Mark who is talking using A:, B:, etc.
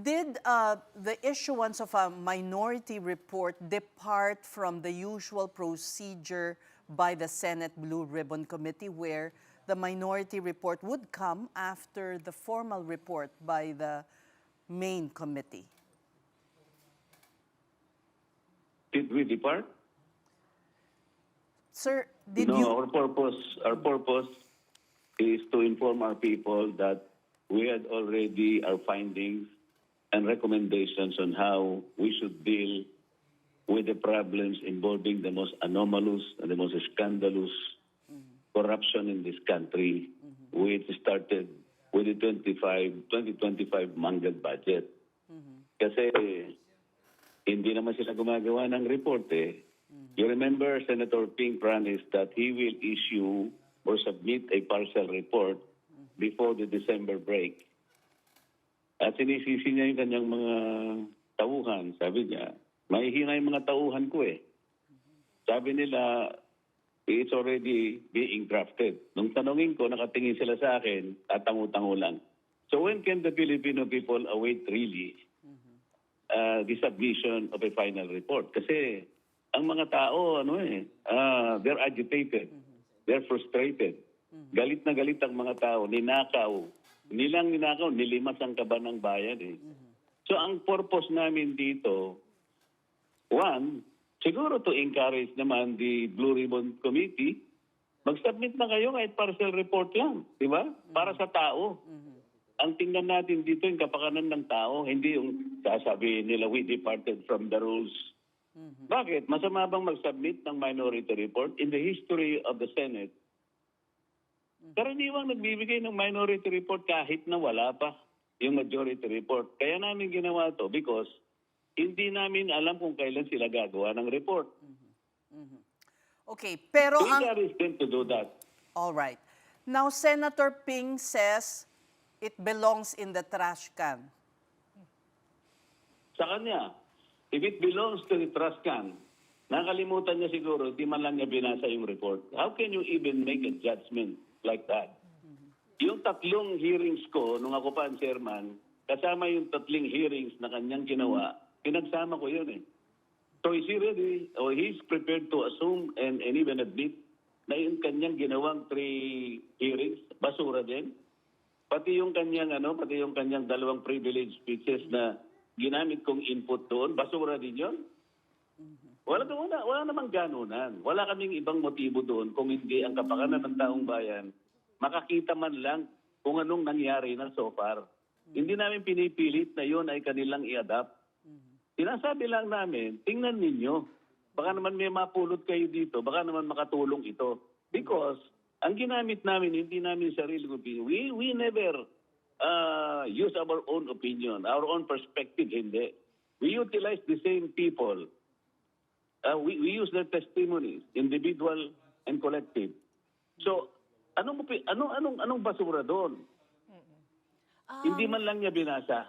A: Did the issuance of a minority report depart from the usual procedure by the Senate Blue Ribbon Committee, where the minority report would come after the formal report by the main committee?
B: Did we depart?
A: Sir, did
B: No,
A: you...
B: our purpose is to inform our people that we had already our findings and recommendations on how we should deal with the problems involving the most anomalous and the most scandalous corruption in this country, which started with the 2025 mangled budget. Kasi hindi naman sila gumagawa ng report eh. You remember Senator Ping promised that he will issue or submit a partial report before the December break. At sinisisi niya yung kanyang mga tauhan. Sabi niya, mahihina yung mga tauhan ko eh. Sabi nila, it's already being drafted. Nung tanongin ko, nakatingin sila sa akin at tangu-tango lang. So when can the Filipino people await really the submission of a final report? Kasi ang mga tao, they're agitated. They're frustrated. Galit na galit ang mga tao. Ninakaw. Hindi lang ninakaw, nilimas ang kaba ng bayan eh. So ang purpose namin dito, one, siguro to encourage naman the Blue Ribbon Committee, mag-submit na kayo kahit partial report lang, di ba? Para sa tao. Ang tingnan natin dito yung kapakanan ng tao, hindi yung sasabihin nila we departed from the rules. Bakit? Masama bang mag-submit ng minority report? In the history of the Senate, karaniwang nagbibigay ng minority report kahit na wala pa yung majority report. Kaya namin ginawa to because hindi namin alam kung kailan sila gagawa ng report.
A: Okay, pero
B: We encourage them to do that.
A: all right. Now, Senator Ping says it belongs in the trash can.
B: Sa kanya, if it belongs to the trash can, nakalimutan niya siguro, di man lang niya binasa yung report. How can you even make a judgment like that? Yung tatlong hearings ko, nung ako pa ang chairman, kasama yung tatlong hearings na kanyang ginawa, pinagsama ko yun eh. So is he ready, or he's prepared to assume and even admit na yung kanyang ginawang 3 hearings, basura din? Pati yung kanyang dalawang privilege speeches na ginamit kong input doon, basura din yun? Wala namang ganunan. Wala kaming ibang motibo doon kung hindi ang kapakanan ng taong bayan makakita man lang kung anong nangyari na so far. Hindi namin pinipilit na yun ay kanilang i-adapt. Sinasabi lang namin, tingnan ninyo. Baka naman may mapulot kayo dito, baka naman makatulong ito. Because ang ginamit namin, hindi namin sarili opinion. We never use our own opinion, our own perspective, hindi. We utilize the same people. We use their testimonies, individual and collective. So, anong basura doon? Hindi man lang niya binasa.